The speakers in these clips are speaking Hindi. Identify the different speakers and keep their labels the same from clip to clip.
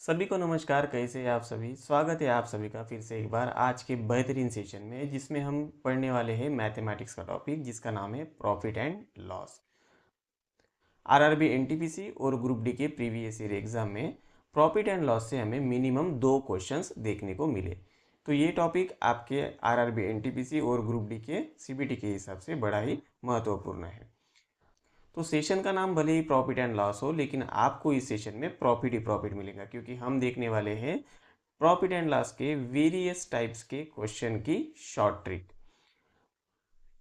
Speaker 1: सभी को नमस्कार। कैसे हैं आप सभी? स्वागत है आप सभी का फिर से एक बार आज के बेहतरीन सेशन में, जिसमें हम पढ़ने वाले हैं मैथमेटिक्स का टॉपिक, जिसका नाम है profit and loss. RRB NTPC और ग्रुप डी के प्रीवियस ईयर एग्जाम में प्रॉफिट एंड लॉस से हमें मिनिमम 2 क्वेश्चंस देखने को मिले। तो ये टॉपिक आपके आरआरबी एनटीपीसी और ग्रुप डी के सीबीटी के हिसाब से बड़ा ही महत्वपूर्ण है। तो सेशन का नाम भले ही प्रॉफिट एंड लॉस हो, लेकिन आपको इस सेशन में प्रॉफिट ही प्रॉफिट मिलेगा, क्योंकि हम देखने वाले हैं प्रॉफिट एंड लॉस के वेरियस टाइप्स के क्वेश्चन की शॉर्ट ट्रिक।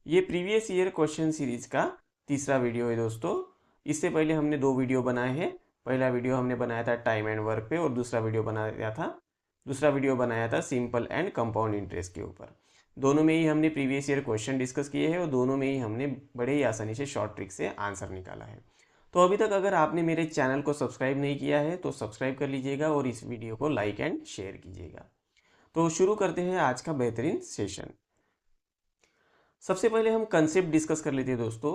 Speaker 1: ये प्रीवियस ईयर क्वेश्चन सीरीज का तीसरा वीडियो है दोस्तों। इससे पहले हमने 2 वीडियो बनाए हैं। पहला वीडियो हमने बनाया था टाइम एंड वर्क पे, और दूसरा वीडियो बनाया था सिंपल एंड कंपाउंड इंटरेस्ट के ऊपर। दोनों में ही हमने प्रीवियस ईयर क्वेश्चन डिस्कस किए हैं, और दोनों में ही हमने बड़े ही आसानी से शॉर्ट ट्रिक से आंसर निकाला है। तो अभी तक अगर आपने मेरे चैनल को सब्सक्राइब नहीं किया है तो सब्सक्राइब कर लीजिएगा, और इस वीडियो को लाइक एंड शेयर कीजिएगा। तो शुरू करते हैं आज का बेहतरीन सेशन। सबसे पहले हम कंसेप्ट डिस्कस कर लेते हैं दोस्तों।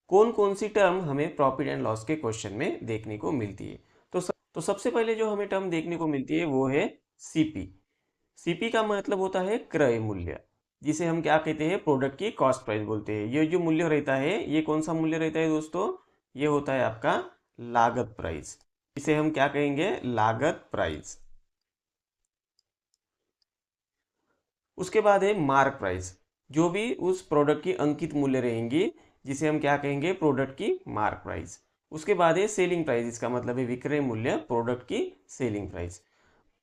Speaker 1: कौन कौन सी टर्म हमें प्रॉफिट एंड लॉस के क्वेश्चन में देखने को मिलती है। तो सबसे पहले जो हमें टर्म देखने को मिलती है वो है सीपी। सीपी का मतलब होता है क्रय मूल्य, जिसे हम क्या कहते हैं, प्रोडक्ट की कॉस्ट प्राइस बोलते हैं। ये जो मूल्य रहता है, ये कौन सा मूल्य रहता है दोस्तों? ये होता है आपका लागत प्राइस। इसे हम क्या कहेंगे? लागत प्राइस। उसके बाद है मार्क प्राइस, जो भी उस प्रोडक्ट की अंकित मूल्य रहेंगी, जिसे हम क्या कहेंगे? प्रोडक्ट की मार्क प्राइस। उसके बाद है सेलिंग प्राइस, इसका मतलब है विक्रय मूल्य, प्रोडक्ट की सेलिंग प्राइस।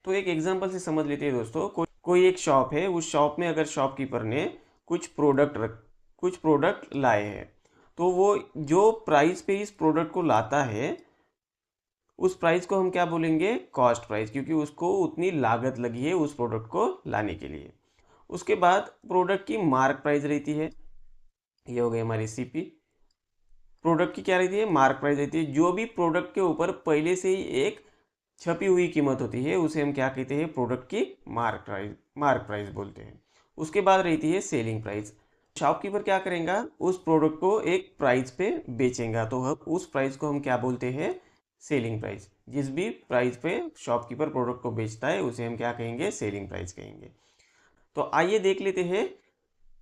Speaker 1: तो एक एग्जांपल से समझ लेते हैं दोस्तों। कोई एक शॉप है, उस शॉप में अगर शॉपकीपर ने कुछ प्रोडक्ट लाए हैं, तो वो जो प्राइस पे इस प्रोडक्ट को लाता है, उस प्राइस को हम क्या बोलेंगे? कॉस्ट प्राइस, क्योंकि उसको उतनी लागत लगी है उस प्रोडक्ट को लाने के लिए। उसके बाद प्रोडक्ट की मार्क प्राइस रहती है, ये हो गई हमारी सीपी। प्रोडक्ट की क्या रहती है? मार्क प्राइस रहती है। जो भी प्रोडक्ट के ऊपर पहले से ही एक छपी हुई कीमत होती है, उसे हम क्या कहते हैं? प्रोडक्ट की मार्क प्राइस बोलते हैं। उसके बाद रहती है सेलिंग प्राइस। शॉपकीपर क्या करेगा? उस प्रोडक्ट को एक प्राइस पे बेचेगा, तो उस प्राइस को हम क्या बोलते हैं? Selling price. जिस भी प्राइस पे शॉपकीपर प्रोडक्ट को बेचता है, उसे हम क्या कहेंगे? सेलिंग प्राइस कहेंगे। तो आइए देख लेते हैं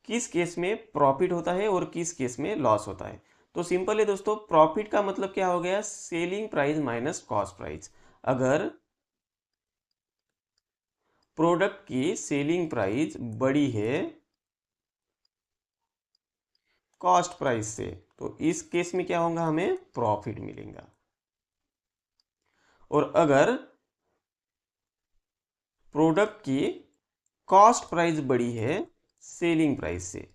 Speaker 1: किस केस में प्रॉफिट होता है और किस केस में लॉस होता है। तो सिंपल है दोस्तों, प्रॉफिट का मतलब क्या हो गया? Selling price minus cost price. अगर प्रोडक्ट की सेलिंग प्राइस बड़ी है कॉस्ट प्राइस से, तो इस केस में क्या होगा? हमें प्रॉफिट मिलेगा। और अगर प्रोडक्ट की कॉस्ट प्राइस बड़ी है सेलिंग प्राइस से,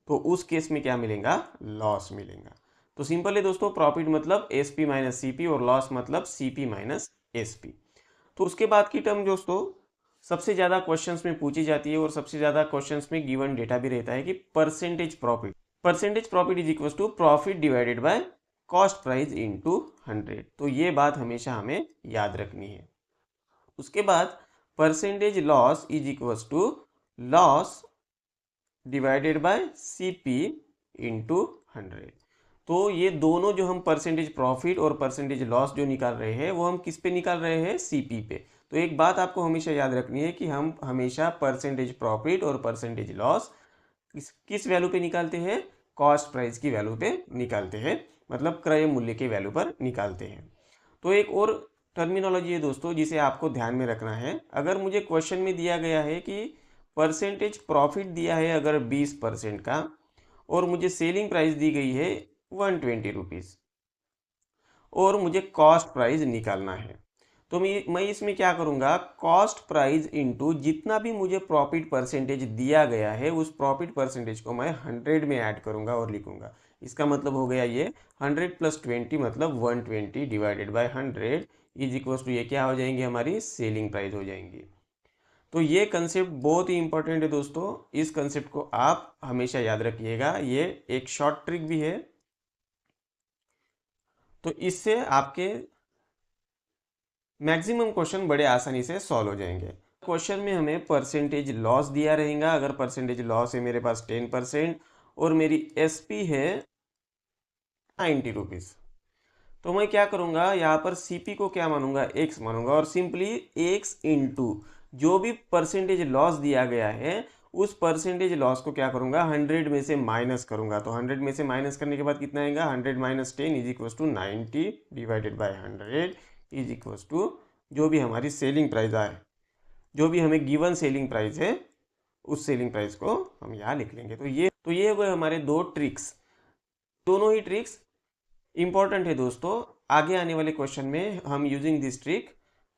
Speaker 1: तो उस केस में क्या मिलेगा? लॉस मिलेगा। तो सिंपल है दोस्तों, प्रॉफिट मतलब एसपी माइनस सीपी, और लॉस मतलब सीपी माइनस एसपी। तो उसके बाद की टर्म दोस्तों सबसे ज़्यादा क्वेश्चंस में पूछी जाती है, और सबसे ज़्यादा क्वेश्चंस में गिवन डेटा भी रहता है कि percentage profit. Percentage profit is equal to profit divided by cost price into 100। तो ये बात हमेशा हमें याद रखनी है। उसके बाद percentage loss is equal to loss divided by CP into 100। तो ये दोनों जो हम परसेंटेज प्रॉफिट और परसेंटेज लॉस जो निकाल रहे हैं, वो हम किस पे निकाल रहे हैं? सीपी पे। तो एक बात आपको हमेशा याद रखनी है कि हम हमेशा परसेंटेज प्रॉफिट और परसेंटेज लॉस किस वैल्यू पे निकालते हैं? कॉस्ट प्राइस की वैल्यू पे निकालते हैं, मतलब क्रय मूल्य के वैल्यू पर निकालते हैं। तो एक और टर्मिनोलॉजी है दोस्तों, जिसे आपको ध्यान में रखना है। अगर मुझे क्वेश्चन में दिया गया है कि परसेंटेज प्रॉफिट दिया है अगर 20% का, और मुझे सेलिंग प्राइस दी गई है 120 रुपीज़, और मुझे कॉस्ट प्राइस निकालना है, तो मैं इसमें क्या करूँगा? कॉस्ट प्राइस इंटू जितना भी मुझे प्रॉफिट परसेंटेज दिया गया है, उस प्रॉफिट परसेंटेज को मैं 100 में ऐड करूँगा और लिखूँगा। इसका मतलब हो गया ये 100 प्लस 20 मतलब 120 divided by 100 is equal to, ये क्या हो जाएंगी? हमारी सेलिंग प्राइस हो जाएंगी। तो ये कंसेप्ट बहुत ही इंपॉर्टेंट है दोस्तों। इस कंसेप्ट को आप हमेशा याद रखिएगा। ये एक शॉर्ट ट्रिक भी है, तो इससे आपके मैक्सिमम क्वेश्चन बड़े आसानी से सॉल्व हो जाएंगे। क्वेश्चन में हमें परसेंटेज लॉस दिया रहेगा। अगर परसेंटेज लॉस है मेरे पास 10%, और मेरी एसपी है 90 रुपीज़, तो मैं क्या करूँगा, यहाँ पर सीपी को क्या मानूंगा, एक्स मानूंगा, और सिंपली एक्स इंटू जो भी परसेंटेज लॉस दिया गया है उस परसेंटेज लॉस को क्या करूँगा, 100 में से माइनस करूँगा। तो 100 में से माइनस करने के बाद कितना आएगा, 100 minus 10 is equals to 90 divided by 100 is equals to जो भी हमारी सेलिंग प्राइस आए, जो भी हमें गिवन सेलिंग प्राइस है उस सेलिंग प्राइस को हम यहाँ लिख लेंगे। तो ये हुए हमारे दो ट्रिक्स। दोनों ही ट्रिक्स इंपॉर्टेंट है दोस्तों। आगे आने वाले क्वेश्चन में हम यूजिंग दिस ट्रिक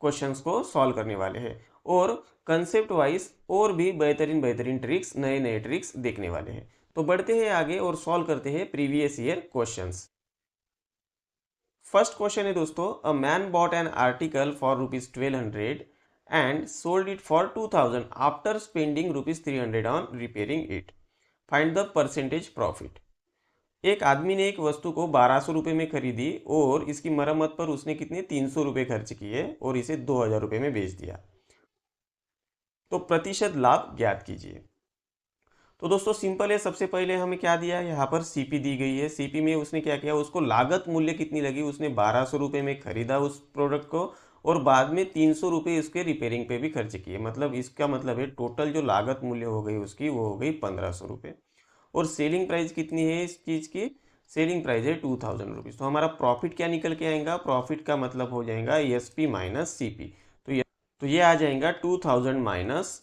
Speaker 1: क्वेश्चंस को सॉल्व करने वाले हैं, और कंसेप्ट वाइज और भी बेहतरीन ट्रिक्स, नए नए ट्रिक्स देखने वाले हैं। तो बढ़ते हैं आगे और सॉल्व करते हैं previous year questions. First question है दोस्तों, a man bot an article for ₹1200 and sold it for 2000 after spending ₹300 on repairing it, find the percentage profit. एक आदमी ने एक वस्तु को 1200 रुपये में खरीदी और इसकी मरम्मत पर उसने कितने 300 रुपये खर्च किए और इसे 2000 रुपये में बेच दिया। तो प्रतिशत लाभ ज्ञात कीजिए। तो दोस्तों सिंपल है, सबसे पहले हमें क्या दिया है, यहाँ पर सीपी दी गई है। सीपी में उसने क्या किया, उसको लागत मूल्य कितनी लगी, उसने 1200 रुपये में खरीदा उस प्रोडक्ट को और बाद में 300 रुपये उसके रिपेयरिंग पे भी खर्च किए। मतलब इसका मतलब है टोटल जो लागत मूल्य हो गई उसकी वो हो गई 1500 रुपये। और सेलिंग प्राइस कितनी है इस चीज़ की, सेलिंग प्राइस है 2000 रुपीज़। तो हमारा प्रॉफिट क्या निकल के आएगा, प्रॉफिट का मतलब हो जाएगा एसपी माइनस सीपी। तो ये आ जाएगा 2000 माइनस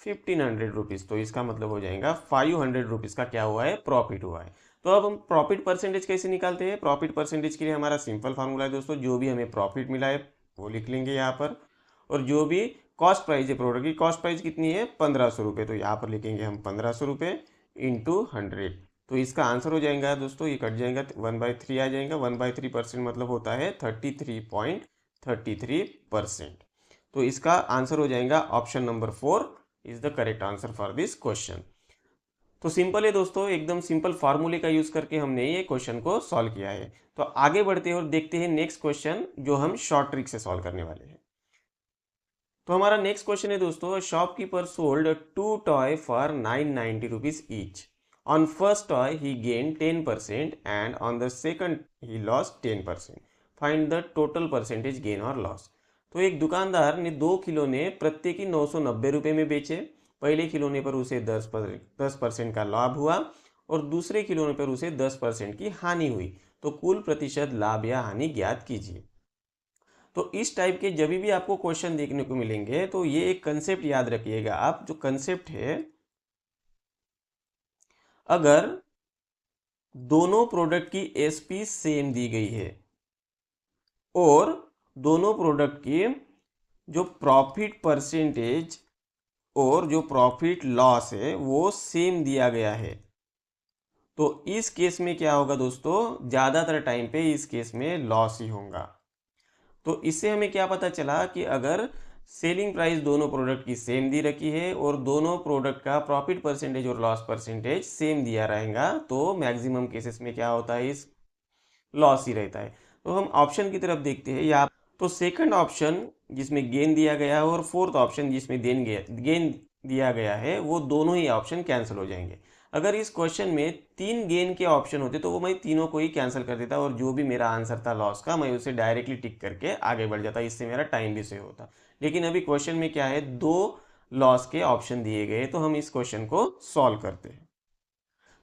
Speaker 1: 1500 रुपीज़। तो इसका मतलब हो जाएगा 500 रुपीज़ का क्या हुआ है, प्रॉफिट हुआ है। तो अब हम प्रॉफिट परसेंटेज कैसे निकालते हैं। प्रॉफिट परसेंटेज के लिए हमारा सिंपल फार्मूला है दोस्तों, जो भी हमें प्रॉफिट मिला है वो लिख लेंगे यहाँ पर, और जो भी कॉस्ट प्राइस है प्रोडक्ट की, कॉस्ट प्राइस कितनी है 1500 रुपये, तो यहाँ पर लिखेंगे हम 1500 रुपये इंटू 100। तो इसका आंसर हो जाएगा दोस्तों, ये कट जाएगा 1/3 आ जाएगा। 1/3% मतलब होता है 33.33%। तो इसका आंसर हो जाएगा option number 4 is the correct answer for this question. तो सिंपल है दोस्तों, एकदम सिंपल फार्मूले का यूज करके हमने ये क्वेश्चन को सॉल्व किया है। तो आगे बढ़ते हैं और देखते हैं नेक्स्ट क्वेश्चन जो हम शॉर्ट ट्रिक से सॉल्व करने वाले हैं। तो हमारा नेक्स्ट क्वेश्चन है दोस्तों, shopkeeper sold 2 toy for 990 rupees each. On first toy he gain 10% and on the second he loss 10%। Find the total percentage gain और लॉस। तो एक दुकानदार ने 2 खिलौने प्रत्येकी 990 रुपये में बेचे। पहले खिलौने पर उसे 10% का लाभ हुआ और दूसरे खिलौने पर उसे 10% की हानि हुई। तो कुल प्रतिशत लाभ या हानि ज्ञात कीजिए। तो इस टाइप के जब भी आपको क्वेश्चन देखने को मिलेंगे तो ये एक कंसेप्ट याद रखिएगा आप, जो कंसेप्ट है, अगर दोनों प्रोडक्ट की एसपी सेम दी गई है और दोनों प्रोडक्ट की जो प्रॉफिट परसेंटेज और जो प्रॉफिट लॉस है वो सेम दिया गया है, तो इस केस में क्या होगा दोस्तों, ज़्यादातर टाइम पे इस केस में लॉस ही होगा। तो इससे हमें क्या पता चला कि अगर सेलिंग प्राइस दोनों प्रोडक्ट की सेम दी रखी है और दोनों प्रोडक्ट का प्रॉफिट परसेंटेज और लॉस परसेंटेज सेम दिया रहेगा तो मैक्सिमम केसेस में क्या होता है, इस लॉस ही रहता है। तो हम ऑप्शन की तरफ देखते हैं यहाँ। तो सेकंड ऑप्शन जिसमें गेन दिया गया है और फोर्थ ऑप्शन जिसमें गेन दिया गया है, वो दोनों ही ऑप्शन कैंसिल हो जाएंगे। अगर इस क्वेश्चन में 3 गेन के ऑप्शन होते तो वो मैं तीनों को ही कैंसिल कर देता और जो भी मेरा आंसर था लॉस का मैं उसे डायरेक्टली टिक करके आगे बढ़ जाता, इससे मेरा टाइम भी सेव होता। लेकिन अभी क्वेश्चन में क्या है, 2 लॉस के ऑप्शन दिए गए, तो हम इस क्वेश्चन को सॉल्व करते हैं।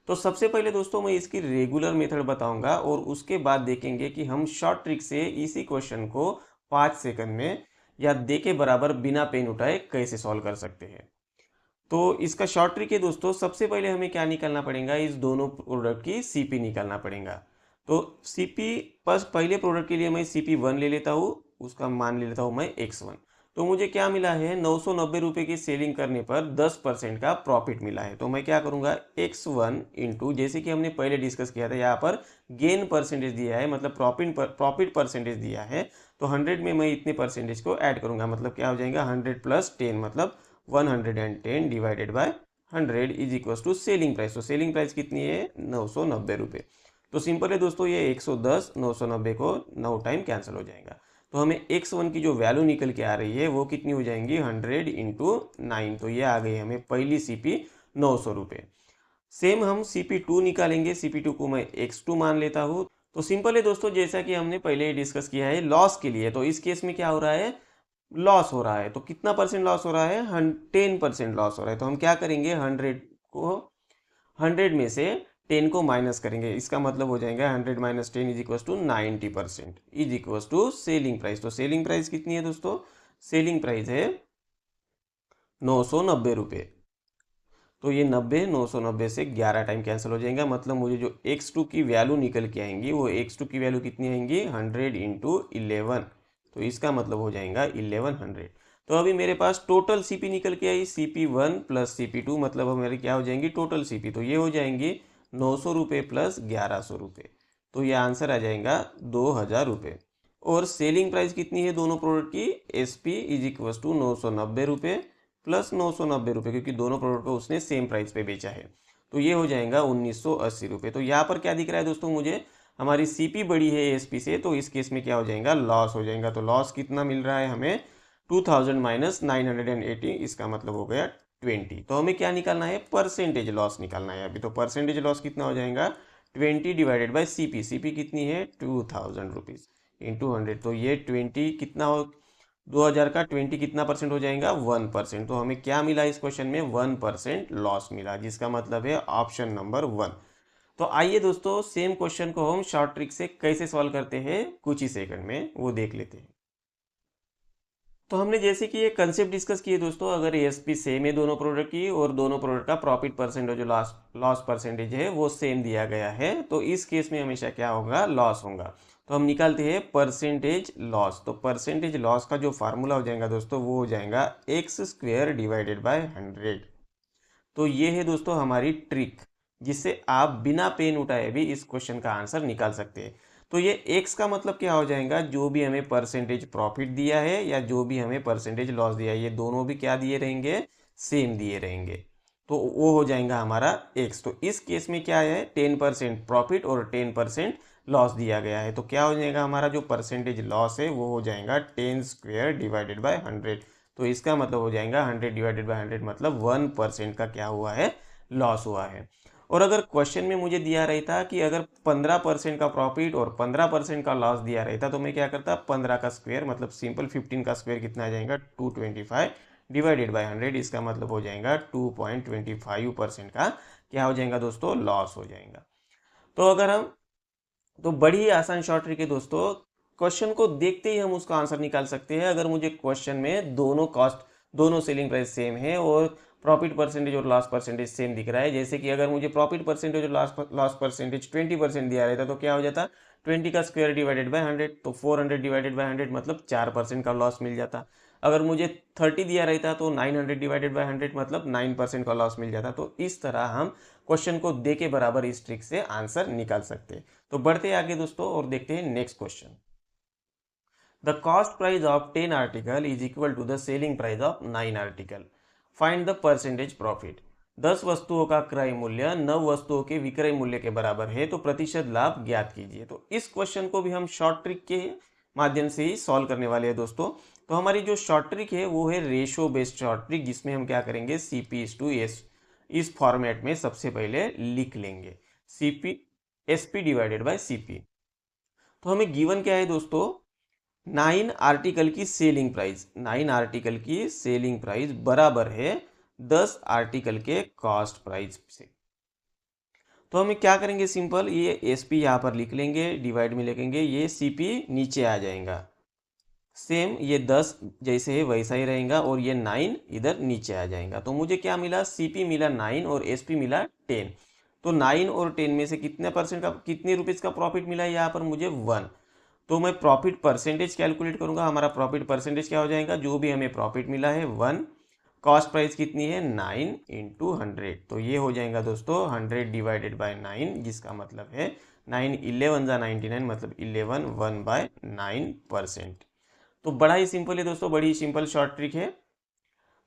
Speaker 1: तो सबसे पहले दोस्तों मैं इसकी रेगुलर मेथड बताऊंगा और उसके बाद देखेंगे कि हम शॉर्ट ट्रिक से इसी क्वेश्चन को 5 सेकंड में या दे के बराबर बिना पेन उठाए कैसे सॉल्व कर सकते हैं। तो इसका शॉर्ट ट्रिक है दोस्तों, सबसे पहले हमें क्या निकालना पड़ेगा, इस दोनों प्रोडक्ट की सीपी निकालना पड़ेगा। तो सीपी बस पहले प्रोडक्ट के लिए मैं CP1 ले लेता हूँ, उसका मान ले लेता हूँ मैं X1। तो मुझे क्या मिला है, 990 रुपये की सेलिंग करने पर 10% का प्रॉफिट मिला है। तो मैं क्या करूँगा, X1 इंटू, जैसे कि हमने पहले डिस्कस किया था, यहाँ पर गेन परसेंटेज दिया है, मतलब प्रॉफिट परसेंटेज दिया है। तो 100 में मैं इतने परसेंटेज को ऐड करूँगा, मतलब क्या हो जाएगा 100 + 10 मतलब 110 divided by 100 is equal to selling price. तो सेलिंग प्राइस कितनी है, 990 रुपये। तो सिंपल है दोस्तों, ये 110 990 को 9 टाइम कैंसिल हो जाएगा। तो हमें X1 की जो वैल्यू निकल के आ रही है वो कितनी हो जाएंगी, 100 इंटू 9। तो ये आ गई हमें पहली CP 900 रुपये। सेम हम CP2 निकालेंगे, CP2 को मैं X2 मान लेता हूँ। तो सिंपल है दोस्तों, जैसा कि हमने पहले ही डिस्कस किया है लॉस के लिए, तो इस केस में क्या हो रहा है, लॉस हो रहा है। तो कितना परसेंट लॉस हो रहा है, 10% लॉस हो रहा है। तो हम क्या करेंगे, 100 में से 10 को माइनस करेंगे। इसका मतलब हो जाएगा 100 minus 10 is equal to 90% is equal to selling price. तो सेलिंग प्राइस कितनी है दोस्तों, सेलिंग प्राइस है 990 रुपये। तो ये 90 990 से 11 टाइम कैंसिल हो जाएगा, मतलब मुझे जो x2 की वैल्यू निकल के आएंगी वो x2 की वैल्यू कितनी आएंगी, 100 इंटू 11। तो इसका मतलब हो जाएगा 1100। तो अभी मेरे पास टोटल CP निकल के आई, CP1 प्लस CP2, मतलब हमारी क्या हो जाएंगी टोटल CP। तो ये हो जाएंगी 900 रुपये प्लस 1100 रुपये। तो ये आंसर आ जाएगा 2000 रुपये। और सेलिंग प्राइस कितनी है दोनों प्रोडक्ट की, SP इज इक्वल टू 990 रुपये प्लस 990 रुपये, क्योंकि दोनों प्रोडक्ट को उसने सेम प्राइस पे बेचा है। तो ये हो जाएगा 1980 रुपये। तो यहाँ पर क्या दिख रहा है दोस्तों मुझे, हमारी CP बड़ी है ASP से, तो इस केस में क्या हो जाएगा, लॉस हो जाएगा। तो लॉस कितना मिल रहा है हमें, 2000 माइनस 980, इसका मतलब हो गया 20। तो हमें क्या निकालना है, परसेंटेज लॉस निकालना है अभी। तो परसेंटेज लॉस कितना हो जाएगा, 20 डिवाइडेड बाई CP कितनी है 2000 रुपीज़ इंटू 100। तो ये 20 कितना हो, 2000 का 20 कितना परसेंट हो जाएगा, 1%। तो हमें क्या मिला इस क्वेश्चन में, 1% लॉस मिला, जिसका मतलब है ऑप्शन नंबर 1। तो आइए दोस्तों सेम क्वेश्चन को हम शॉर्ट ट्रिक से कैसे सॉल्व करते हैं कुछ ही सेकंड में वो देख लेते हैं। तो हमने जैसे कि ये कंसेप्ट डिस्कस किए दोस्तों, अगर ASP सेम है दोनों प्रोडक्ट की और दोनों प्रोडक्ट का प्रॉफिट परसेंटेज जो लॉस परसेंटेज है वो सेम दिया गया है, तो इस केस में हमेशा क्या होगा, लॉस होगा। तो हम निकालते हैं परसेंटेज लॉस। तो परसेंटेज लॉस का जो फार्मूला हो जाएगा दोस्तों वो हो जाएगा x² डिवाइडेड बाय 100। तो ये है दोस्तों हमारी ट्रिक, जिससे आप बिना पेन उठाए भी इस क्वेश्चन का आंसर निकाल सकते हैं। तो ये x का मतलब क्या हो जाएगा, जो भी हमें परसेंटेज प्रॉफिट दिया है या जो भी हमें परसेंटेज लॉस दिया है, ये दोनों भी क्या दिए रहेंगे, सेम दिए रहेंगे। तो वो हो जाएगा हमारा x। तो इस केस में क्या है, 10% प्रॉफिट और 10% लॉस दिया गया है। तो क्या हो जाएगा, हमारा जो परसेंटेज लॉस है वो हो जाएगा 10² डिवाइडेड बाय 100। तो इसका मतलब हो जाएगा 100 डिवाइडेड बाय 100, मतलब 1% का क्या हुआ है, लॉस हुआ है। और अगर क्वेश्चन में मुझे दिया रहता कि अगर 15% का प्रॉफिट और 15% का लॉस दिया रहता, तो मैं क्या करता, 15 का स्क्वायर मतलब सिंपल 15 का स्क्वायर कितना आ जाएगा, 225 डिवाइडेड बाय 100। इसका मतलब हो जाएगा 2.25% का क्या हो जाएगा दोस्तों, लॉस हो जाएगा। तो अगर हम, तो बड़ी ही आसान शॉर्ट ट्रिक है दोस्तों, क्वेश्चन को देखते ही हम उसका आंसर निकाल सकते हैं। अगर मुझे क्वेश्चन में दोनों कॉस्ट, दोनों सेलिंग प्राइस सेम है और प्रॉफिट परसेंटेज और लॉस परसेंटेज सेम दिख रहा है, जैसे कि अगर मुझे प्रॉफिट परसेंटेज और लॉस परसेंटेज 20% दिया रहता, तो क्या हो जाता, 20 का स्क्वायर डिवाइडेड बाय 100, तो 400 डिवाइडेड बाय 100 मतलब 4% का लॉस मिल जाता। अगर मुझे 30 दिया रहता तो 900 डिवाइडेड बाय 100 मतलब 9% का लॉस मिल जाता। तो इस तरह हम क्वेश्चन को दे के बराबर इस ट्रिक से आंसर निकाल सकते हैं। तो बढ़ते हैं आगे दोस्तों और देखते हैं next question. The cost price of 10 article is equal to the selling price of 9 article. Find the percentage profit. 10 वस्तुओं का क्रय मूल्य 9 वस्तुओं के विक्रय मूल्य के बराबर है, तो प्रतिशत लाभ ज्ञात कीजिए। तो इस क्वेश्चन को भी हम शॉर्ट ट्रिक के माध्यम से ही सॉल्व करने वाले हैं दोस्तों। तो हमारी जो शॉर्ट ट्रिक है वो है रेशो बेस्ड शॉर्ट ट्रिक, जिसमें हम क्या करेंगे, CP/S इस फॉर्मेट में सबसे पहले लिख लेंगे, SP डिवाइडेड बाय CP। तो हमें गिवन क्या है दोस्तों, 9 आर्टिकल की सेलिंग प्राइस, 9 आर्टिकल की सेलिंग प्राइस बराबर है 10 आर्टिकल के कॉस्ट प्राइस से। तो हमें क्या करेंगे, सिंपल ये SP यहाँ पर लिख लेंगे, डिवाइड में लिखेंगे, ये CP नीचे आ जाएगा, सेम ये 10 जैसे है वैसा ही रहेगा, और ये 9 इधर नीचे आ जाएगा। तो मुझे क्या मिला, CP मिला 9 और SP मिला 10। तो 9 और 10 में से कितने परसेंट का, कितने रुपीज़ का प्रॉफिट मिला यहाँ पर मुझे 1। तो मैं प्रॉफिट परसेंटेज कैलकुलेट करूंगा, हमारा प्रॉफिट परसेंटेज क्या हो जाएगा, जो भी हमें प्रॉफिट मिला है 1, कॉस्ट प्राइस कितनी है 9 इंटू 100। तो ये हो जाएगा दोस्तों 100 डिवाइडेड बाय 9, जिसका मतलब है 9 11 जा 99, मतलब 11 1/9%। तो बड़ा ही सिंपल है दोस्तों, बड़ी ही सिंपल शॉर्ट ट्रिक है।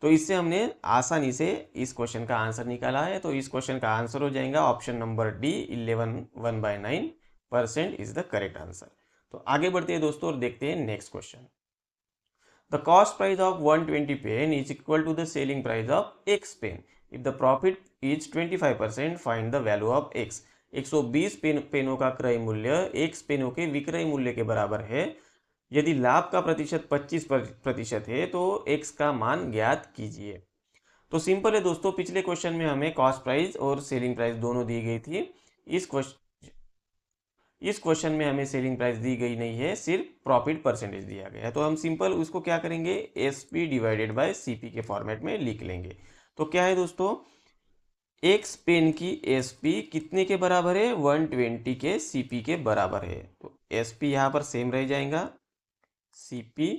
Speaker 1: तो इससे हमने आसानी से इस क्वेश्चन का आंसर निकाला है। तो इस क्वेश्चन का आंसर हो जाएगा option number D, 11 1/9% is the correct answer. तो आगे बढ़ते हैं दोस्तों और देखते हैं next question. The cost price of 120 pen is equal to the selling price of x pen. If the profit is 25%, find the value of x। 120 पेनों का क्रय मूल्य x पेनों के विक्रय मूल्य के बराबर है। यदि लाभ का प्रतिशत 25% है तो x का मान ज्ञात कीजिए। तो सिंपल है दोस्तों, पिछले क्वेश्चन में हमें कॉस्ट प्राइस और सेलिंग प्राइस दोनों दी गई थी। इस क्वेश्चन में हमें सेलिंग प्राइस दी गई नहीं है, सिर्फ प्रॉफिट परसेंटेज दिया गया है। तो हम सिंपल उसको क्या करेंगे, एसपी डिवाइडेड बाय सीपी के फॉर्मेट में लिख लेंगे। तो क्या है दोस्तों, एक्स पेन की एसपी कितने के बराबर है, 120 के सीपी के बराबर है। तो एसपी यहाँ पर सेम रह जाएगा, सीपी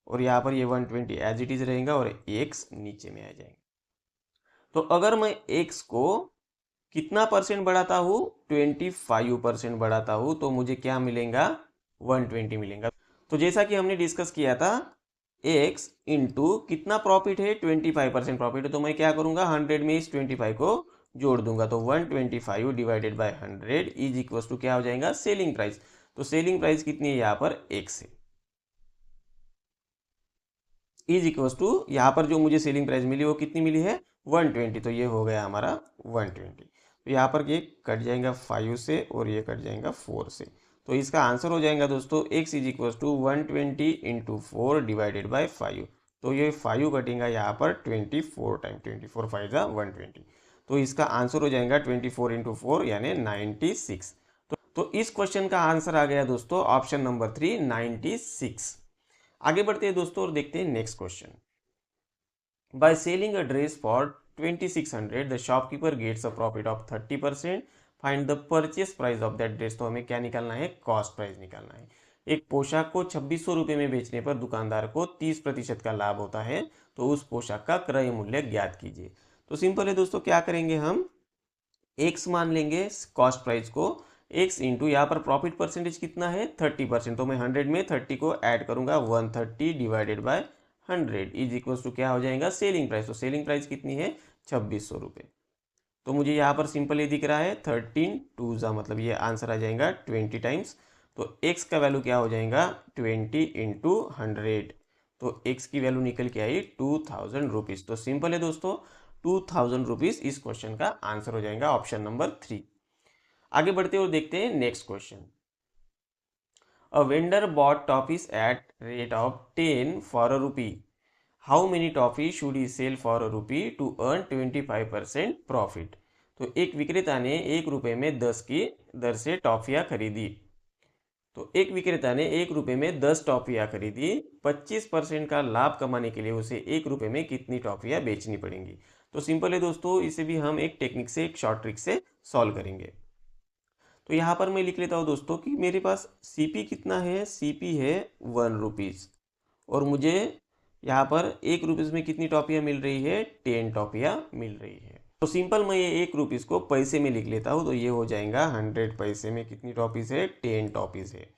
Speaker 1: और यहाँ पर ये 120 एज इट इज रहेगा और एक्स नीचे में आ जाएगा। तो अगर मैं एक्स को कितना परसेंट बढ़ाता हूँ, 25% बढ़ाता हूँ, तो मुझे क्या मिलेगा, 120 मिलेगा। तो जैसा कि हमने डिस्कस किया था, x इंटू कितना प्रॉफिट है, 25% प्रॉफिट है, तो मैं क्या करूंगा, 100 में इस 25 को जोड़ दूंगा। तो 125 divided by 100 is equal to क्या हो जाएगा, सेलिंग प्राइस। तो सेलिंग प्राइस कितनी है, यहाँ पर x है, इज इक्वल टू यहाँ पर जो मुझे सेलिंग प्राइस मिली वो कितनी मिली है, 120। तो ये हो गया हमारा 120। तो यहाँ पर ये कट जाएगा 5 से और ये कट जाएगा 4 से। तो इसका आंसर हो जाएगा दोस्तों x is equal to 120 into 4 divided by 5। तो ये 5 कटेगा यहाँ पर 24 टाइम, 24 5 जा 120। तो इसका आंसर हो जाएगा 24 इंटू 4 यानी 96। तो इस क्वेश्चन का आंसर आ गया दोस्तों ऑप्शन नंबर 3, 96। आगे बढ़ते हैं दोस्तों और देखते हैं next question. By selling a dress for 2600 the shopkeeper gets a profit of 30%। Find the purchase price of that dress. तो हमें क्या निकालना है, कॉस्ट प्राइस निकालना है। एक पोशाक को 2600 रुपये में बेचने पर दुकानदार को 30% का लाभ होता है, तो उस पोशाक का क्रय मूल्य ज्ञात कीजिए। तो सिंपल है दोस्तों, क्या करेंगे हम, एक्स मान लेंगे कॉस्ट प्राइस को, एक्स इंटू यहाँ पर प्रॉफिट परसेंटेज कितना है, 30%। तो मैं 100 में 30 को ऐड करूंगा, 130 divided by 100 is equal to क्या हो जाएगा, सेलिंग प्राइस। तो सेलिंग प्राइस कितनी है, 2600 रुपये। तो मुझे यहाँ पर सिंपल ये दिख रहा है 13 2 जा, मतलब ये आंसर आ जाएगा 20 टाइम्स। तो x का वैल्यू क्या हो जाएगा, 20 इंटू 100। तो x की वैल्यू निकल के आई 2000 रुपीज़। तो सिंपल है दोस्तों, 2000 रुपीज़ इस क्वेश्चन का आंसर हो जाएगा ऑप्शन नंबर 3। आगे बढ़ते और देखते हैं next question. A vendor bought toffees at rate of 10 for a rupee. How many toffee should he sell for a rupee to earn 25% profit. तो एक विक्रेता ने 1 रुपये में 10 की दर से टॉफियाँ खरीदी। तो एक विक्रेता ने 1 रुपये में 10 टॉफियाँ खरीदी। 25% का लाभ कमाने के लिए उसे 1 रुपये में कितनी टॉफियाँ बेचनी पड़ेंगी। तो सिंपल है दोस्तों, इसे भी हम एक टेक्निक से, एक शॉर्ट ट्रिक से सॉल्व करेंगे। तो यहाँ पर मैं लिख लेता हूँ दोस्तों कि मेरे पास सीपी कितना है, सीपी है 1 रुपीज़, और मुझे यहाँ पर 1 रुपीज़ में कितनी टॉफियाँ मिल रही है, 10 टॉफियाँ मिल रही है। तो सिंपल मैं ये 1 रुपीज़ को पैसे में लिख लेता हूँ। तो ये हो जाएगा 100 पैसे में कितनी टॉफीज़ है, 10 टॉफीज़ है।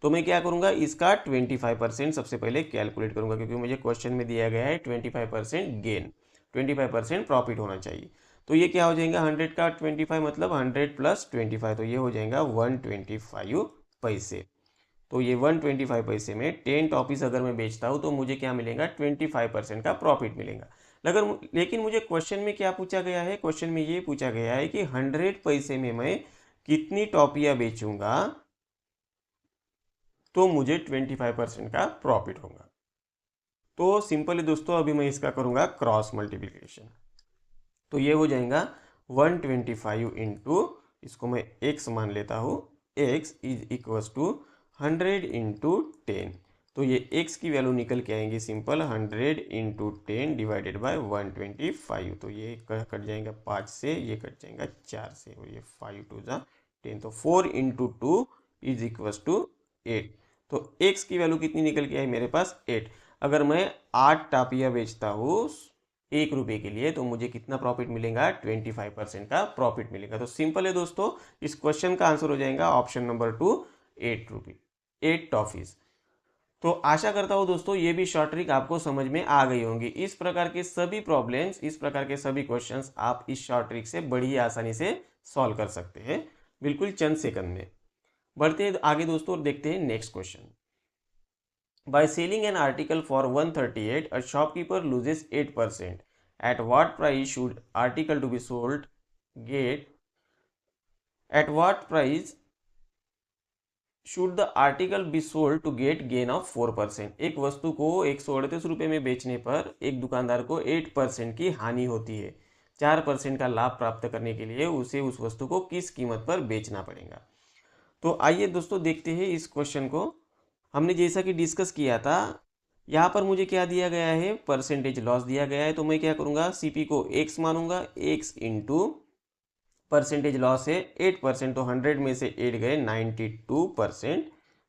Speaker 1: तो मैं क्या करूँगा, इसका 25% सबसे पहले कैलकुलेट करूँगा, क्योंकि मुझे क्वेश्चन में दिया गया है 25% गेन, 25% प्रॉफिट होना चाहिए। तो ये क्या हो जाएगा, 100 का 25 मतलब 100 प्लस 25, तो ये हो जाएगा 125 पैसे। तो ये 125 पैसे में 10 टॉफीज अगर मैं बेचता हूँ तो मुझे क्या मिलेगा, 25% का प्रॉफिट मिलेगा। लेकिन मुझे क्वेश्चन में क्या पूछा गया है, क्वेश्चन में ये पूछा गया है कि 100 पैसे में मैं कितनी टॉफियाँ बेचूंगा तो मुझे 25% का प्रॉफिट होगा। तो सिंपल है दोस्तों, अभी मैं इसका करूँगा क्रॉस मल्टीप्लिकेशन। तो ये हो जाएगा 125 इंटू, इसको मैं x मान लेता हूँ, x is equals to 100 into 10। तो ये x की वैल्यू निकल के आएंगी सिंपल 100 इंटू 10 डिवाइडेड बाय 125। तो ये कट जाएगा 5 से, ये कट जाएगा 4 से, और ये 5 2 जा 10। तो 4 इंटू 2 इज इक्वल्स टू 8। तो x की वैल्यू कितनी निकल के आई मेरे पास, 8। अगर मैं 8 टापियाँ बेचता हूँ 1 रुपये के लिए तो मुझे कितना प्रॉफिट मिलेगा, 25% का प्रॉफिट मिलेगा। तो सिंपल है दोस्तों, इस क्वेश्चन का आंसर हो जाएगा ऑप्शन नंबर 2, 8 रुपये, 8 टॉफीज। तो आशा करता हूँ दोस्तों ये भी शॉर्ट ट्रिक आपको समझ में आ गई होंगी। इस प्रकार के सभी प्रॉब्लम्स, इस प्रकार के सभी क्वेश्चंस आप इस शॉर्ट ट्रिक से बड़ी आसानी से सॉल्व कर सकते हैं, बिल्कुल चंद सेकंड में। बढ़ते हैं आगे दोस्तों और देखते हैं next question. By selling an article for 138, a shopkeeper loses 8%. At what price should article to be sold get at what price should the article be sold to get gain of 4%। एक वस्तु को 138 रुपये में बेचने पर एक दुकानदार को 8% की हानि होती है। 4% का लाभ प्राप्त करने के लिए उसे उस वस्तु को किस कीमत पर बेचना पड़ेगा। तो आइए दोस्तों देखते हैं इस क्वेश्चन को। हमने जैसा कि डिस्कस किया था, यहाँ पर मुझे क्या दिया गया है, परसेंटेज लॉस दिया गया है। तो मैं क्या करूँगा, सीपी को x मानूंगा, x इंटू परसेंटेज लॉस है 8%, तो 100 में से 8 गए 92%,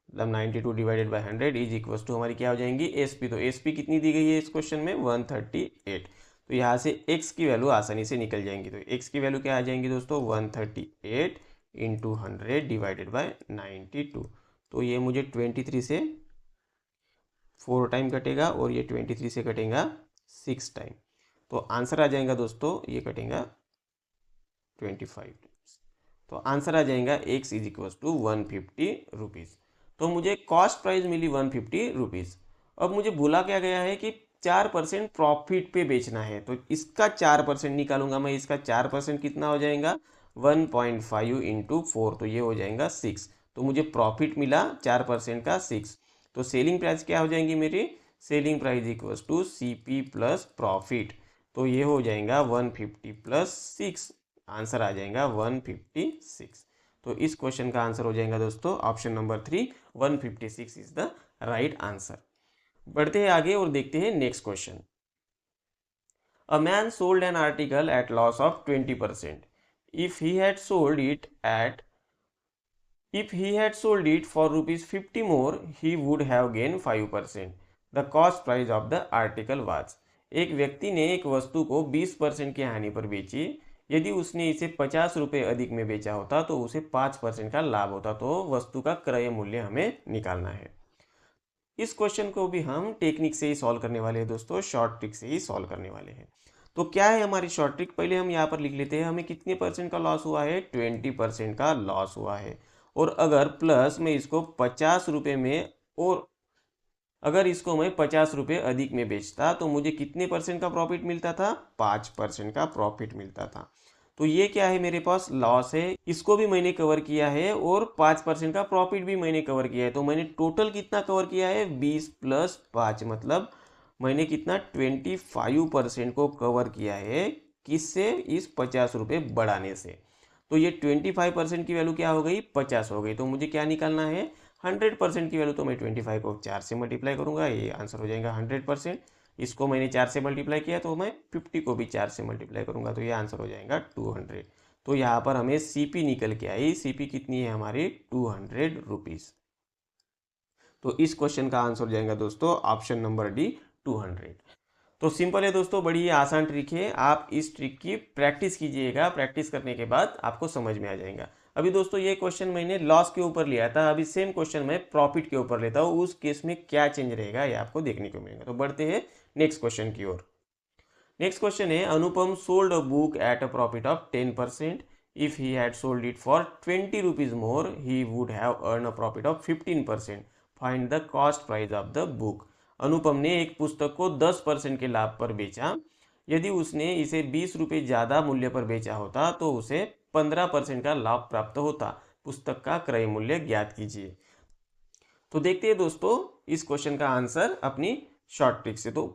Speaker 1: मतलब 92 divided by 100 is equal to हमारी क्या हो जाएंगी एसपी। तो एसपी कितनी दी गई है इस क्वेश्चन में 138। तो यहाँ से x की वैल्यू आसानी से निकल जाएंगी। तो x की वैल्यू क्या आ जाएंगी दोस्तों 138 इंटू 100 डिवाइडेड बाय 92। तो ये मुझे 23 से 4 टाइम कटेगा और ये 23 से कटेगा 6 टाइम। तो आंसर आ जाएगा दोस्तों, ये कटेगा 25। तो आंसर आ जाएगा x is equal to 150 rupees. तो मुझे कॉस्ट प्राइस मिली 150 रुपीज़। अब मुझे बोला क्या गया है कि 4% प्रॉफिट पे बेचना है, तो इसका 4% निकालूंगा मैं। इसका 4% कितना हो जाएगा 1.5 इंटू 4, तो ये हो जाएगा 6। तो मुझे प्रॉफिट मिला 4% का 6। तो सेलिंग प्राइस क्या हो जाएंगी मेरी, selling price equal to CP plus profit. तो ये हो जाएगा 150 प्लस 6, आंसर आ जाएगा 156। तो इस क्वेश्चन का आंसर हो जाएगा दोस्तों option number 3, 156 is the right answer. बढ़ते हैं आगे और देखते हैं next question. A man sold an article at loss of 20%। If he had sold it at If he had sold it for rupees 50 more, he would have gained 5%. The cost price of the article was। एक व्यक्ति ने एक वस्तु को 20% की हानि पर बेची। यदि उसने इसे 50 रुपये अधिक में बेचा होता तो उसे 5% का लाभ होता। तो वस्तु का क्रय मूल्य हमें निकालना है। इस क्वेश्चन को भी हम टेक्निक से ही सॉल्व करने वाले हैं दोस्तों, शॉर्ट ट्रिक से ही सॉल्व करने वाले हैं। तो क्या है हमारी शॉर्ट ट्रिक, पहले हम यहाँ पर लिख लेते हैं। हमें कितने परसेंट का लॉस हुआ है, 20% का लॉस हुआ है। और अगर प्लस में इसको 50 रुपये में, और अगर इसको मैं 50 रुपये अधिक में बेचता तो मुझे कितने परसेंट का प्रॉफिट मिलता था, 5% का प्रॉफिट मिलता था। तो ये क्या है, मेरे पास लॉस है, इसको भी मैंने कवर किया है और 5% का प्रॉफिट भी मैंने कवर किया है। तो मैंने टोटल कितना कवर किया है, 20 प्लस 5, मतलब मैंने कितना 25% को कवर किया है। किससे, इस 50 रुपये बढ़ाने से। तो ये 25% की वैल्यू क्या हो गई, 50 हो गई। तो मुझे क्या निकालना है, 100% की वैल्यू। तो मैं 25 को 4 से मल्टीप्लाई करूंगा, ये आंसर हो जाएगा 100%। इसको मैंने 4 से मल्टीप्लाई किया तो मैं 50 को भी 4 से मल्टीप्लाई करूंगा, तो ये आंसर हो जाएगा 200। तो यहाँ पर हमें CP निकल के आई। CP कितनी है हमारी, 200 रुपीज़। तो इस क्वेश्चन का आंसर हो जाएगा दोस्तों ऑप्शन नंबर डी, 200। तो सिंपल है दोस्तों, बड़ी ही आसान ट्रिक है। आप इस ट्रिक की प्रैक्टिस कीजिएगा, प्रैक्टिस करने के बाद आपको समझ में आ जाएगा। अभी दोस्तों ये क्वेश्चन मैंने लॉस के ऊपर लिया था, अभी सेम क्वेश्चन मैं प्रॉफिट के ऊपर लेता हूँ। उस केस में क्या चेंज रहेगा ये आपको देखने को मिलेगा। तो बढ़ते हैं नेक्स्ट क्वेश्चन की ओर। नेक्स्ट क्वेश्चन है, Anupam sold a book at a profit of 10%। If he had sold it for 20 rupees more he would have earn a profit of 15%। Find the cost price of the book. Anupam ने एक पुस्तक को 10% के लाभ पर बेचा। यदि उसने इसे 20 रुपये ज़्यादा मूल्य पर बेचा होता तो उसे 15% का लाभ प्राप्त होता। पुस्तक का क्रय मूल्य ज्ञात कीजिए। तो देखते हैं दोस्तों इस क्वेश्चन का आंसर अपनी शॉर्ट ट्रिक से। तो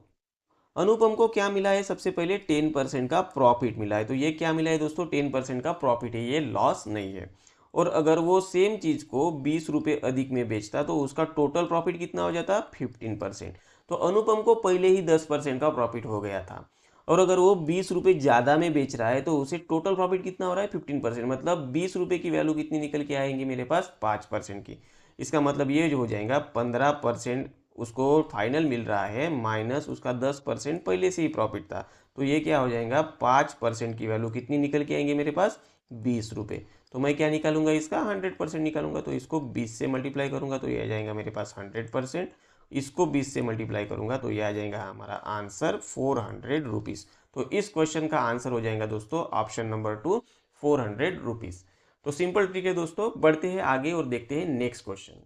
Speaker 1: अनुपम को क्या मिला है, सबसे पहले 10% का प्रॉफिट मिला है। तो ये क्या मिला है दोस्तों, 10% का प्रॉफिट है, ये लॉस नहीं है। और अगर वो सेम चीज़ को 20 रुपये अधिक में बेचता तो उसका टोटल प्रॉफिट कितना हो जाता, 15%। तो अनुपम को पहले ही 10% का प्रॉफिट हो गया था। और अगर वो 20 रुपये ज़्यादा में बेच रहा है तो उसे टोटल प्रॉफिट कितना हो रहा है, 15%। मतलब 20 रुपये की वैल्यू कितनी निकल के आएंगी मेरे पास, 5% की। इसका मतलब ये जो हो जाएगा 15% उसको फाइनल मिल रहा है, माइनस उसका 10% पहले से ही प्रॉफिट था। तो ये क्या हो जाएगा, 5% की वैल्यू कितनी निकल के आएंगे मेरे पास, 20 रुपये। तो मैं क्या निकालूंगा, इसका 100% निकालूंगा। तो इसको 20 से मल्टीप्लाई करूंगा तो ये आ जाएगा मेरे पास 100%। इसको 20 से मल्टीप्लाई करूंगा तो ये आ जाएगा हमारा आंसर 400 रुपीज़। तो इस क्वेश्चन का आंसर हो जाएगा दोस्तों ऑप्शन नंबर 2, 400 रुपीज़। तो सिंपल ट्रिक है दोस्तों। बढ़ते हैं आगे और देखते हैं next question.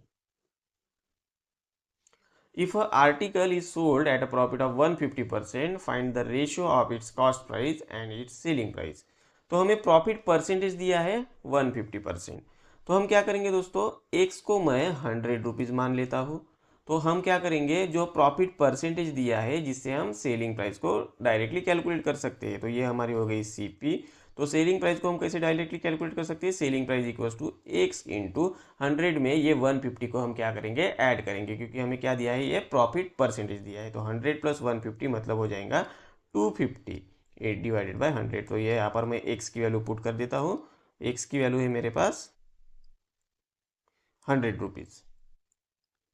Speaker 1: If an article is sold at a profit of 150%, find the ratio of its cost price and its selling price. तो हमें प्रॉफिट परसेंटेज दिया है 150%। तो हम क्या करेंगे दोस्तों, एक्स को मैं 100 रुपीज़ मान लेता हूँ। तो हम क्या करेंगे, जो प्रॉफिट परसेंटेज दिया है जिससे हम सेलिंग प्राइस को डायरेक्टली कैलकुलेट कर सकते हैं, तो ये हमारी हो गई सीपी। तो सेलिंग प्राइस को हम कैसे डायरेक्टली कैलकुलेट कर सकते हैं, selling price equals to x into 100 में ये 150 को हम क्या करेंगे, ऐड करेंगे, क्योंकि हमें क्या दिया है, ये प्रॉफिट परसेंटेज दिया है। तो 100 प्लस 150 मतलब हो जाएगा 250 डिवाइडेड बाय 100। तो ये यहाँ पर मैं एक्स की वैल्यू पुट कर देता हूँ। एक्स की वैल्यू है मेरे पास 100 रुपीज़।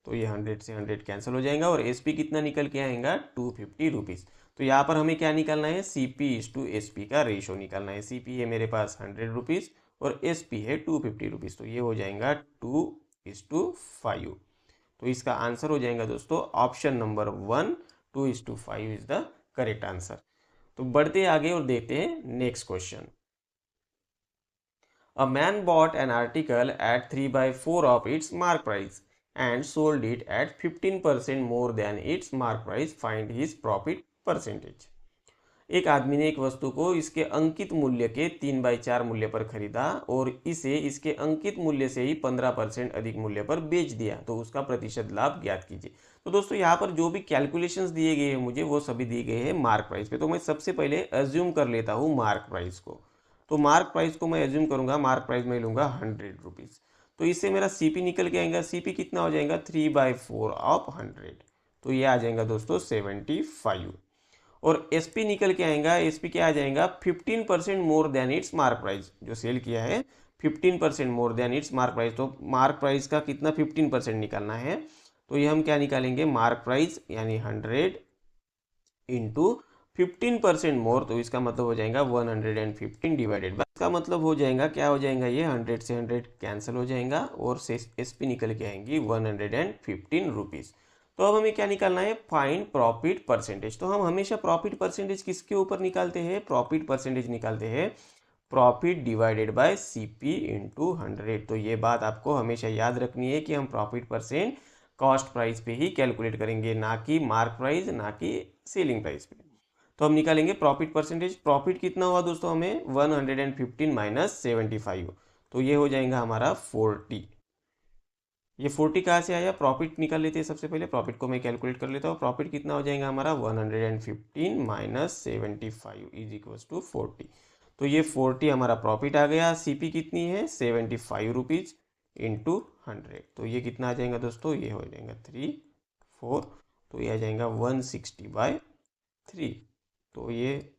Speaker 1: तो ये 100 से 100 कैंसिल हो जाएगा और एस पी कितना निकल के आएगा, 250 रुपीज़। तो यहाँ पर हमें क्या निकालना है, C P is to S P का रेशो निकालना है। सी पी है मेरे पास 100 रुपीज़ और एस पी है 250 रुपीज़। तो ये हो जाएगा 2:5। तो इसका आंसर हो जाएगा दोस्तों option number 1, 2:5 is the correct answer. तो बढ़ते आगे और देखते हैं next question. A man bought an article at 3/4 of its mark price and sold it at 15% more than its mark price. Find his profit percentage. एक आदमी ने एक वस्तु को इसके अंकित मूल्य के 3/4 मूल्य पर खरीदा और इसे इसके अंकित मूल्य से ही 15% अधिक मूल्य पर बेच दिया, तो उसका प्रतिशत लाभ ज्ञात कीजिए। तो दोस्तों यहाँ पर जो भी कैलकुलेशंस दिए गए हैं मुझे, वो सभी दिए गए हैं मार्क प्राइस पे। तो मैं सबसे पहले एज्यूम कर लेता हूँ मार्क प्राइस को। तो मार्क प्राइस को मैं एज्यूम करूंगा, मार्क प्राइस में लूंगा 100 रुपीज़। तो इससे मेरा सीपी निकल के आएगा, सीपी कितना हो जाएगा, 3/4 ऑफ 100। तो ये आ जाएगा दोस्तों 75। और एसपी निकल के आएगा, एसपी क्या आ जाएगा, 15% more than it's mark price. जो सेल किया है 15% more than it's mark price, तो मार्क प्राइस का कितना 15% निकालना है। तो ये हम क्या निकालेंगे, मार्क प्राइस यानी 100 इंटू 15% मोर, तो इसका मतलब हो जाएगा 115 डिवाइडेड बाय, इसका मतलब हो जाएगा क्या हो जाएगा, ये 100 से 100 कैंसिल हो जाएगा और से एस पी निकल के आएंगी 115 रुपीज़। तो अब हमें क्या निकालना है, फाइंड प्रॉफिट परसेंटेज। तो हम हमेशा प्रॉफिट परसेंटेज किसके ऊपर निकालते हैं, प्रॉफिट परसेंटेज निकालते हैं profit divided by CP into 100। तो ये बात आपको हमेशा याद रखनी है कि हम प्रॉफिट परसेंट कॉस्ट प्राइस पे ही कैलकुलेट करेंगे, ना कि मार्क प्राइस, ना कि सेलिंग प्राइस पे। तो हम निकालेंगे प्रॉफिट परसेंटेज। प्रॉफिट कितना हुआ दोस्तों, हमें 115 माइनस 75, तो ये हो जाएगा हमारा 40। ये 40 कहाँ से आया, प्रॉफिट निकाल लेते हैं सबसे पहले, प्रॉफिट को मैं कैलकुलेट कर लेता हूँ। प्रॉफिट कितना हो जाएगा हमारा, 115 माइनस 75 इज इक्वल्स टू 40। तो ये 40 हमारा प्रॉफिट आ गया। सीपी कितनी है, 75 रुपीज़ इंटू 100। तो ये कितना आ जाएगा दोस्तों, ये हो जाएगा 3/4। तो ये आ जाएगा 160/3। तो ये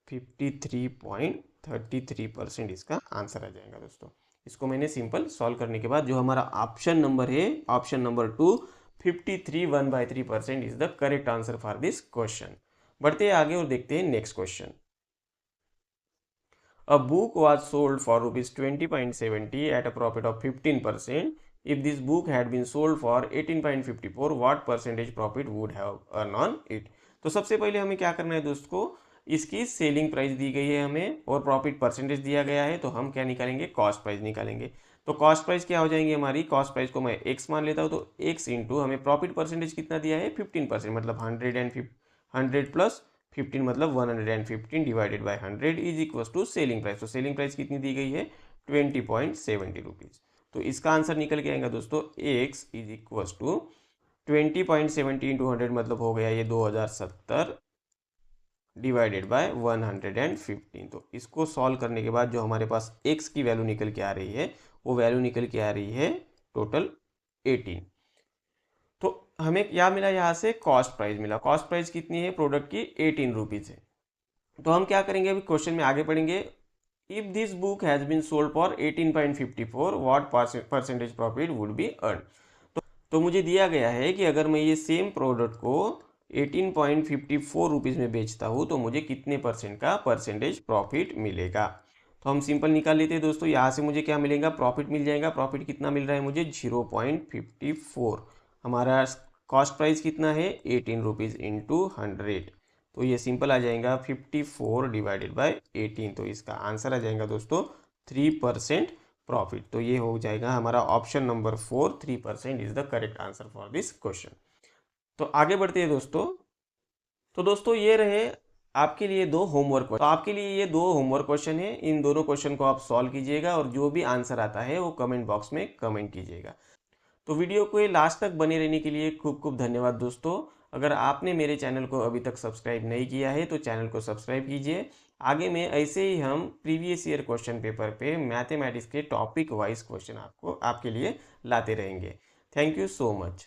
Speaker 1: 53.33% इसका आंसर आ जाएगा दोस्तों। इसको मैंने सिंपल सॉल्व करने के बाद जो हमारा ऑप्शन नंबर है, option number 2, 53 1/3% is the correct answer for this question. बढ़ते हैं आगे और देखते हैं next question. A book was sold for rupees 20.70 at a profit of 15%. If this book had been sold for 18.54, what percentage profit would have earned on it? तो सबसे पहले हमें क्या करना है दोस्तों, इसकी सेलिंग प्राइस दी गई है हमें और प्रॉफिट परसेंटेज दिया गया है, तो हम क्या निकालेंगे, कॉस्ट प्राइस निकालेंगे। तो कॉस्ट प्राइस क्या हो जाएंगी हमारी, कॉस्ट प्राइस को मैं एक्स मान लेता हूँ, तो एक्स इंटू हमें प्रॉफिट परसेंटेज कितना दिया है, 15%, मतलब 100 प्लस 15 मतलब 115 divided by 100 is equal to selling price. तो सेलिंग प्राइस कितनी दी गई है, 20.70 रुपीज़। तो इसका आंसर निकल के आएगा दोस्तों, x is equal to 20.70 into 100 मतलब हो गया ये 2070 डिवाइडेड बाय 115। तो इसको सॉल्व करने के बाद जो हमारे पास एक्स की वैल्यू निकल के आ रही है, वो वैल्यू निकल के आ रही है टोटल 18। तो हमें क्या मिला, यहाँ से कॉस्ट प्राइस मिला। कॉस्ट प्राइस कितनी है प्रोडक्ट की, 18 रुपीज़ है। तो हम क्या करेंगे, अभी क्वेश्चन में आगे पढ़ेंगे। If this book has been sold for 18.54, what percentage profit would be earn. तो मुझे दिया गया है कि अगर मैं ये सेम प्रोडक्ट को 18.54 रुपीज़ में बेचता हूँ तो मुझे कितने परसेंट का परसेंटेज प्रॉफिट मिलेगा। तो हम सिंपल निकाल लेते हैं दोस्तों। यहाँ से मुझे क्या मिलेगा, प्रॉफिट मिल जाएगा। प्रॉफिट कितना मिल रहा है मुझे, 0.54। हमारा कॉस्ट प्राइस कितना है, 18 रुपीज़ इंटू 100। तो ये सिंपल आ जाएगा 54 डिवाइडेड बाय 18। तो इसका आंसर आ जाएगा दोस्तों 3% प्रॉफिट। तो ये हो जाएगा हमारा option number 4, 3% is the correct answer for this question. तो आगे बढ़ते हैं दोस्तों। तो दोस्तों ये रहे आपके लिए दो होमवर्क, तो आपके लिए ये दो होमवर्क क्वेश्चन है। इन दोनों क्वेश्चन को आप सॉल्व कीजिएगा और जो भी आंसर आता है वो कमेंट बॉक्स में कमेंट कीजिएगा। तो वीडियो को ये लास्ट तक बने रहने के लिए खूब खूब धन्यवाद दोस्तों। अगर आपने मेरे चैनल को अभी तक सब्सक्राइब नहीं किया है तो चैनल को सब्सक्राइब कीजिए। आगे में ऐसे ही हम प्रीवियस ईयर क्वेश्चन पेपर पे मैथमेटिक्स के टॉपिक वाइज क्वेश्चन आपके लिए लाते रहेंगे। Thank you so much.